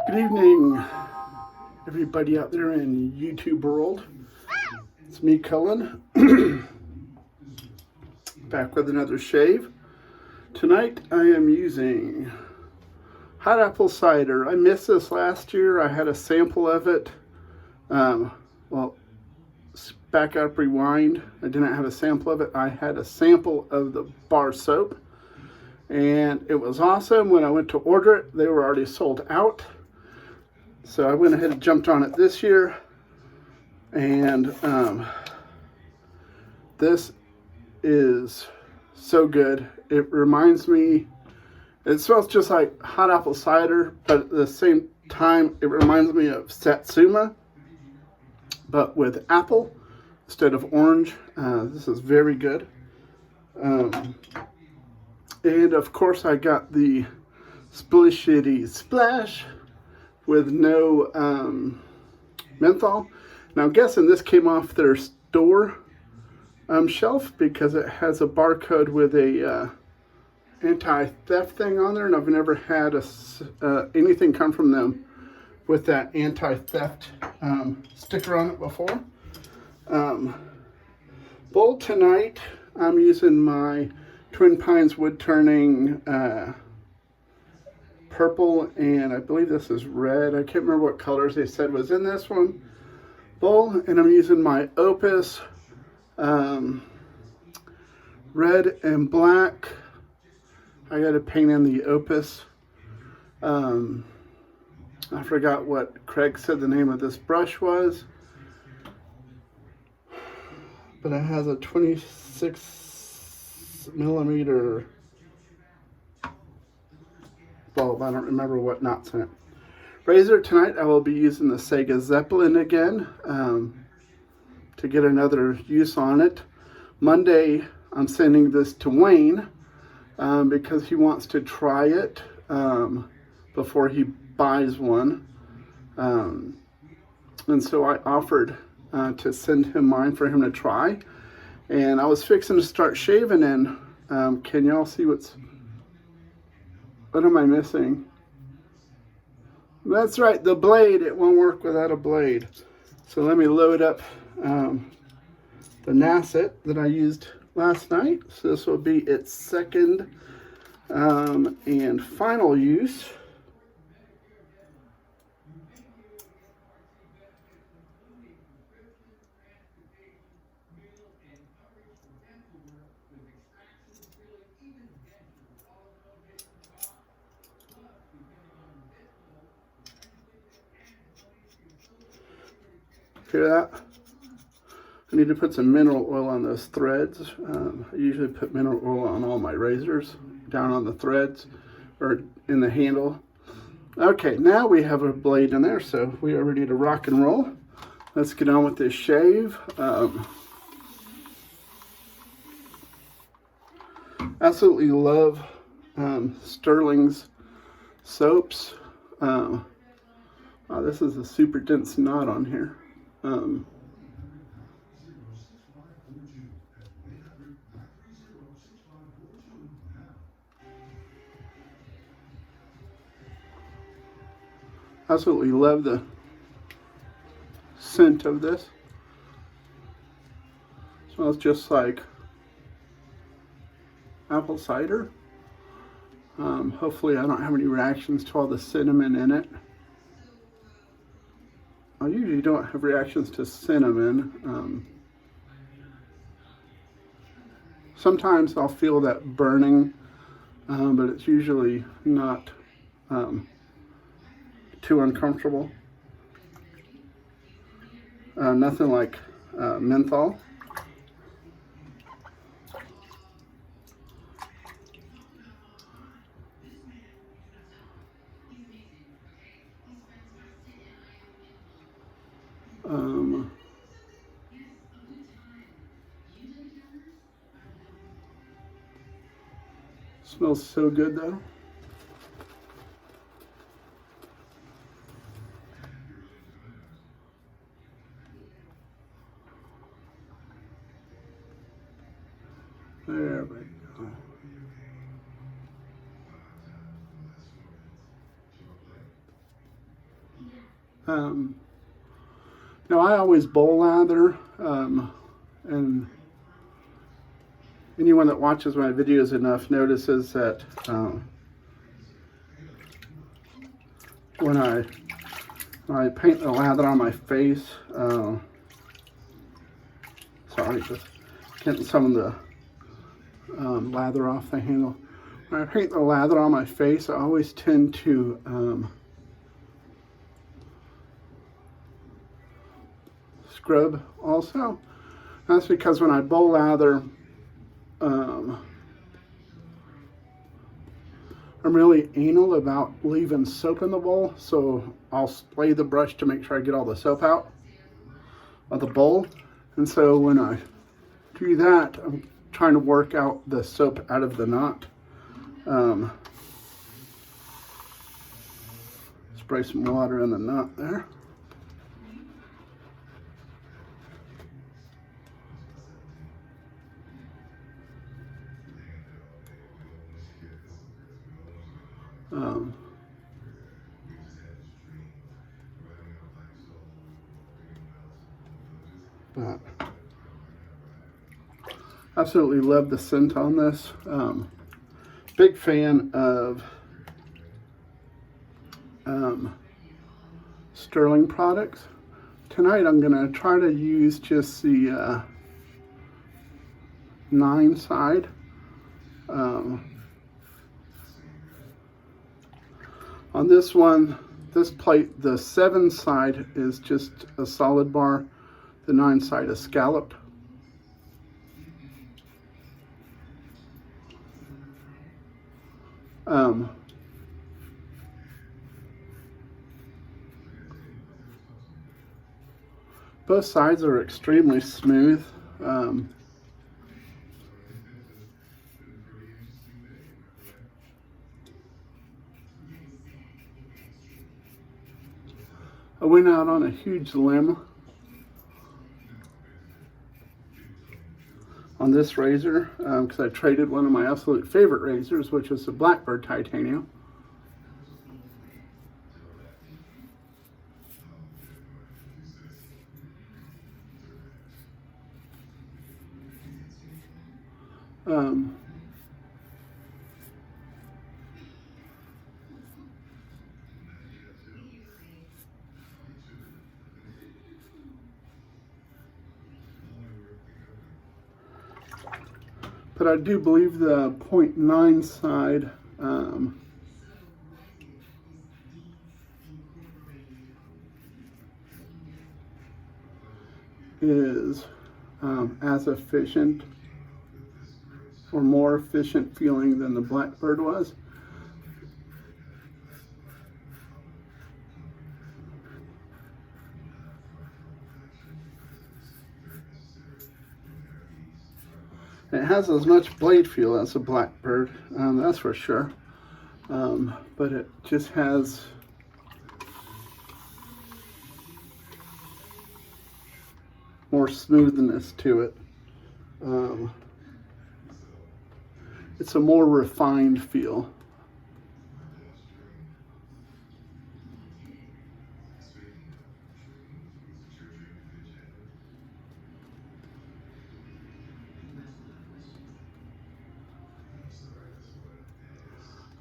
Good evening, everybody out there in YouTube world. It's me, Cullen, back with another shave. Tonight I am using hot apple cider. I missed this last year. I had a sample of it. Well, back up, rewind. I didn't have a sample of it. I had a sample of the bar soap, and it was awesome. When I went to order it, they were already sold out. So I went ahead and jumped on it this year, and this is so good. It reminds me, it smells just like hot apple cider, but at the same time, it reminds me of Satsuma, but with apple instead of orange. This is very good. And of course, I got the Splishy Splash with no menthol. Now I'm guessing this came off their store shelf because it has a barcode with a anti-theft thing on there, and I've never had anything come from them with that anti-theft sticker on it before. Bowl tonight, I'm using my TwinPines Woodturning purple, and I believe this is red. I can't remember what colors they said was in this one bowl, and I'm using my Opus red and black. I got to paint in the Opus. I forgot what Craig said the name of this brush was, but it has a 26 millimeter bulb. I don't remember what knots in it. Razor, tonight I will be using the Seygus Zeplin again to get another use on it. Monday I'm sending this to Wayne because he wants to try it before he buys one. And so I offered to send him mine for him to try. And I was fixing to start shaving in. Can y'all see what am I missing? That's right, the blade. It won't work without a blade. So let me load up the Nasset that I used last night. So this will be its second and final use. Hear that? I need to put some mineral oil on those threads. I usually put mineral oil on all my razors, down on the threads or in the handle. Okay, now we have a blade in there, so we are ready to rock and roll. Let's get on with this shave. Absolutely love Stirling's soaps. Wow, this is a super dense knot on here. Absolutely love the scent of this. Smells just like apple cider. Hopefully I don't have any reactions to all the cinnamon in it. I usually don't have reactions to cinnamon. Sometimes I'll feel that burning, but it's usually not too uncomfortable. Nothing like menthol. Smells so good though. There we go. Now I always bowl lather, and anyone that watches my videos enough notices that when I paint the lather on my face, sorry, just getting some of the lather off the handle. When I paint the lather on my face, I always tend to scrub also. That's because when I bowl lather, I'm really anal about leaving soap in the bowl, so I'll spray the brush to make sure I get all the soap out of the bowl. And so when I do that, I'm trying to work out the soap out of the knot. Spray some water in the knot there. But absolutely love the scent on this. Big fan of Stirling products. Tonight I'm going to try to use just the 9 side. On this one, this plate, the 7 side is just a solid bar. The 9 side is scalloped. Both sides are extremely smooth. I went out on a huge limb on this razor because I traded one of my absolute favorite razors, which is the Blackbird Titanium. But I do believe the 0.9 side is as efficient or more efficient feeling than the Blackbird was. It has as much blade feel as a Blackbird, that's for sure. But it just has more smoothness to it. It's a more refined feel.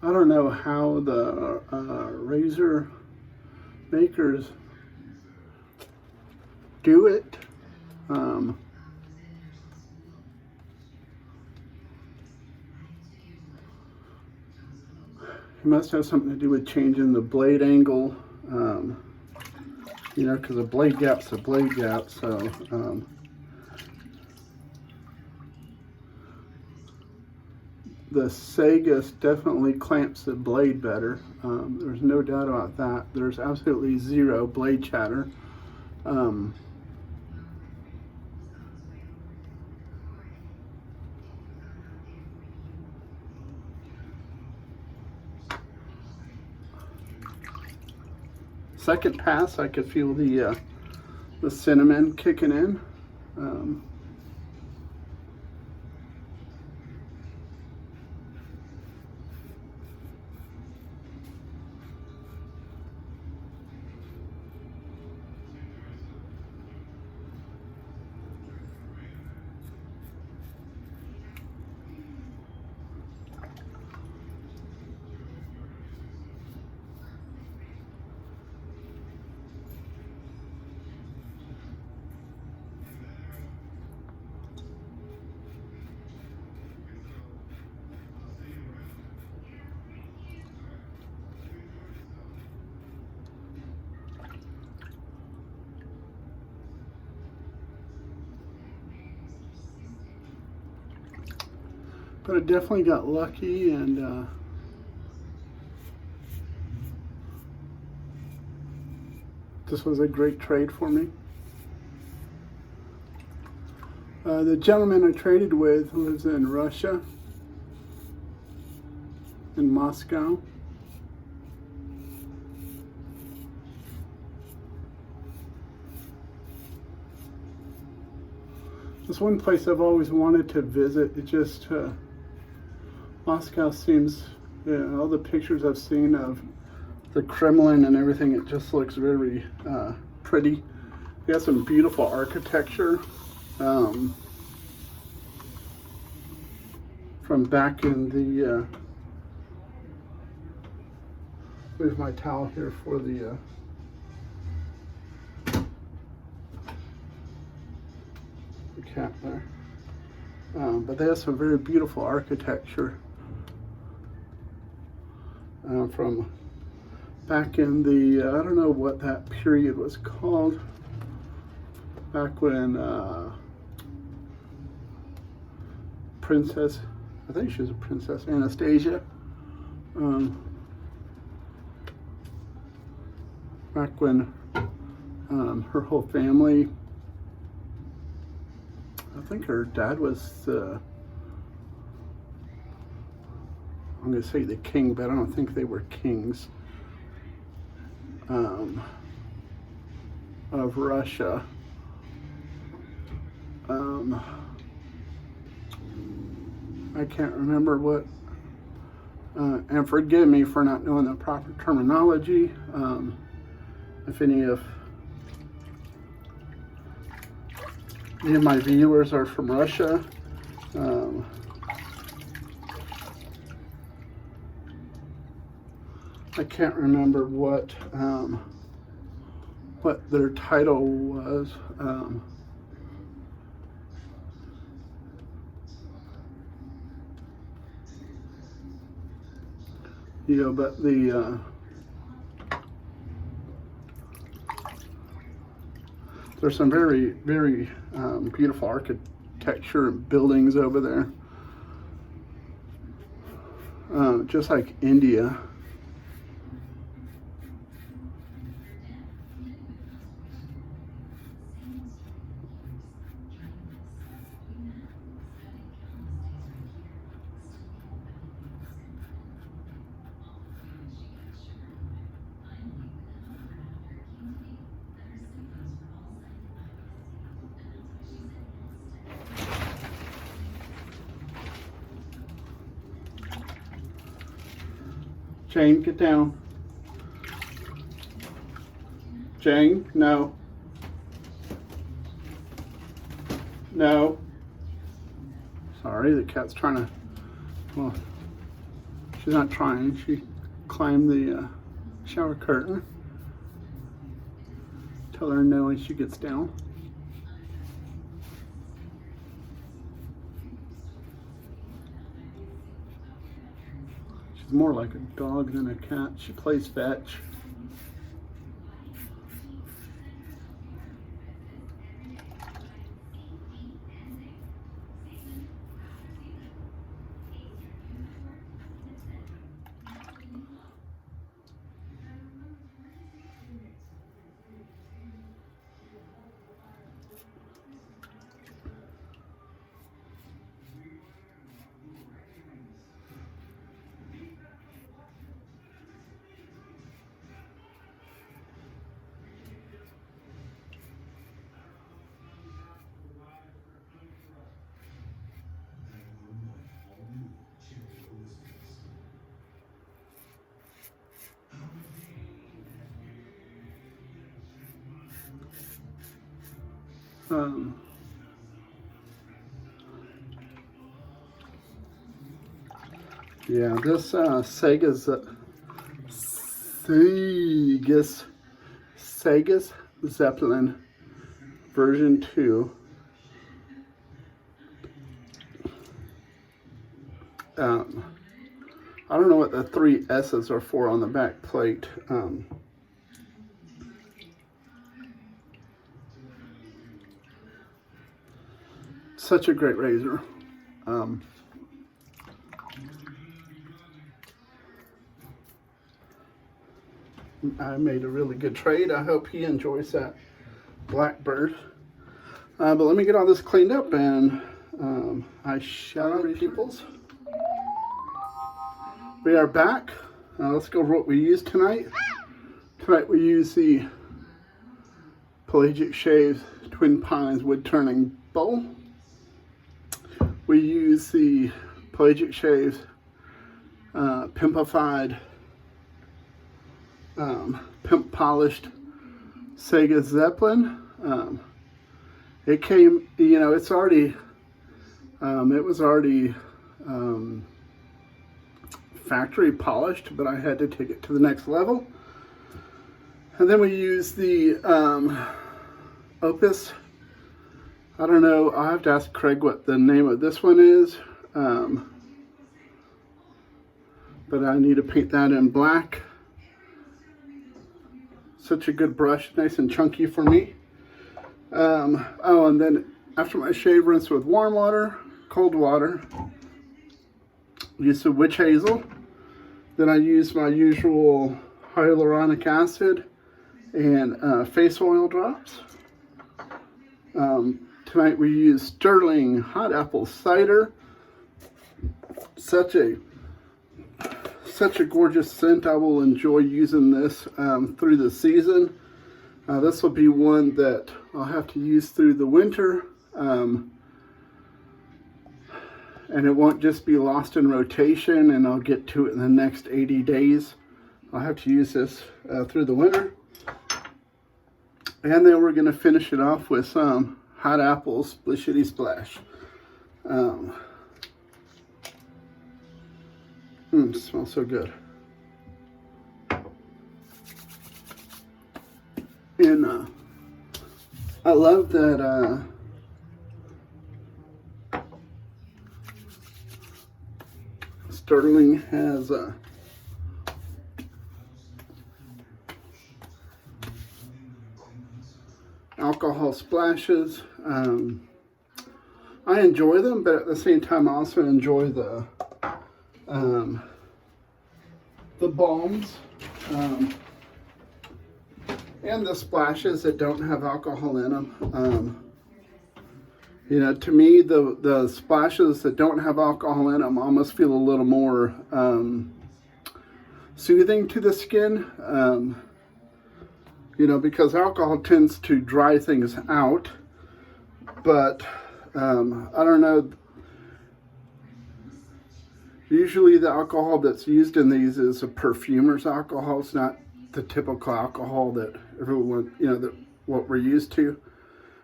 I don't know how the razor makers do it. It must have something to do with changing the blade angle, you know, because a blade gap's a blade gap, so the Seygus definitely clamps the blade better. There's no doubt about that. There's absolutely zero blade chatter. Second pass, I could feel the cinnamon kicking in. But I definitely got lucky, and this was a great trade for me. The gentleman I traded with lives in Russia, in Moscow. It's one place I've always wanted to visit. It just, Moscow seems, all the pictures I've seen of the Kremlin and everything, it just looks very pretty. They got some beautiful architecture from back in the, where's my towel here for the, cat there. But they have some very beautiful architecture from back in the, I don't know what that period was called, back when Princess, I think she was a Princess Anastasia, back when her whole family, I think her dad was I'm going to say the king, but I don't think they were kings of Russia. I can't remember what, and forgive me for not knowing the proper terminology. If any of my viewers are from Russia, I can't remember what their title was. But the there's some very, very beautiful architecture and buildings over there, just like India. Jane, get down. Jane, no. No. Sorry, the cat's trying to, well, she's not trying. She climbed the shower curtain. Tell her no when she gets down. She's more like a dog than a cat. She plays fetch. Yeah, this Seygus Zeplin version 2. I don't know what the 3 S's are for on the back plate. Such a great razor. I made a really good trade. I hope he enjoys that blackbird. But let me get all this cleaned up, and I shall read peoples. We are back. Let's go over what we used tonight. Tonight we use the pelagicshave TwinPines Woodturning bowl. We use the pelagicshave pimpified, pimp polished Seygus Zeplin. It came, you know, it's already, it was already factory polished, but I had to take it to the next level. And then we use the Opus. I don't know, I'll have to ask Craig what the name of this one is. But I need to paint that in black. Such a good brush, nice and chunky for me. Oh, and then after my shave, rinse with warm water, cold water. Use some witch hazel. Then I use my usual hyaluronic acid and face oil drops. Tonight we use Stirling hot apple cider. Such a gorgeous scent. I will enjoy using this through the season. This will be one that I'll have to use through the winter, and it won't just be lost in rotation and I'll get to it in the next 80 days. I'll have to use this through the winter. And then we're going to finish it off with some hot apple splishity splash. It smells so good. And I love that Stirling has alcohol splashes. I enjoy them, but at the same time I also enjoy the balms and the splashes that don't have alcohol in them. You know, to me, the splashes that don't have alcohol in them almost feel a little more soothing to the skin. You know, because alcohol tends to dry things out. But I don't know. Usually the alcohol that's used in these is a perfumer's alcohol. It's not the typical alcohol that everyone, you know, that what we're used to.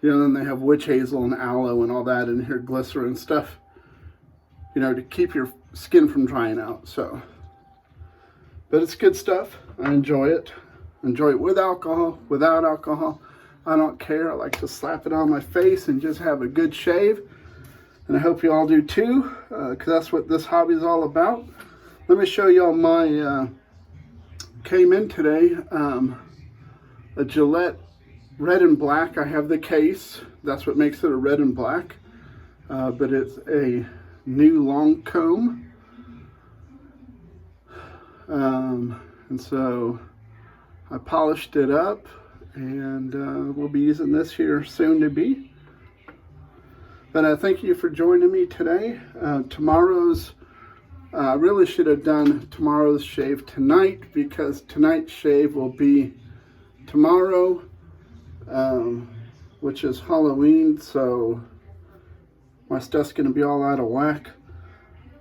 You know, then they have witch hazel and aloe and all that in here, glycerin stuff, you know, to keep your skin from drying out. So, but it's good stuff. I enjoy it. Enjoy it with alcohol, without alcohol. I don't care. I like to slap it on my face and just have a good shave. And I hope you all do too, because that's what this hobby is all about. Let me show y'all my, came in today, a Gillette red and black. I have the case. That's what makes it a red and black. But it's a new long comb. And so I polished it up, and we'll be using this here soon to be. But I thank you for joining me today. Tomorrow's, I really should have done tomorrow's shave tonight, because tonight's shave will be tomorrow, which is Halloween, so my stuff's going to be all out of whack.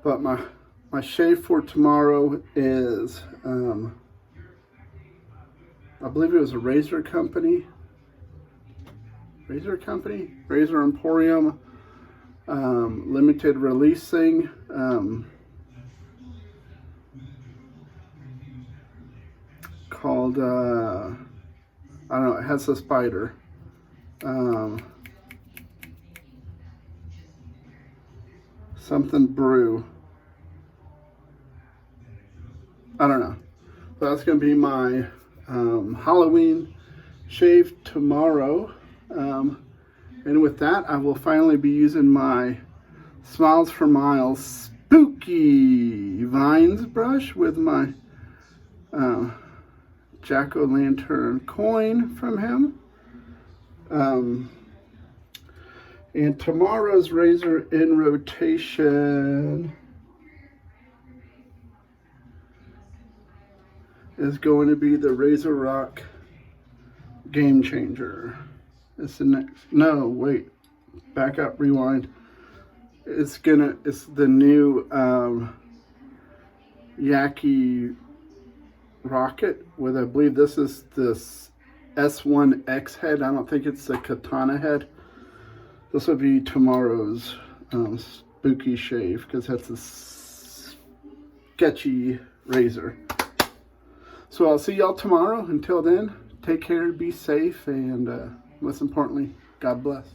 But my shave for tomorrow is, I believe it was a razor company, Razor Emporium, limited release thing. Called, I don't know, it has a spider. Something brew. I don't know. But that's going to be my Halloween shave tomorrow. And with that, I will finally be using my Smiles for Miles Spooky Vines brush with my jack-o'-lantern coin from him. And tomorrow's razor in rotation is going to be the Razor Rock Game Changer. It's the next, no, wait, back up, rewind. It's the new Yaki Rocket with, I believe this is this S1X head. I don't think it's the Katana head. This will be tomorrow's spooky shave because that's a sketchy razor. So I'll see y'all tomorrow. Until then, take care, be safe, and most importantly, God bless.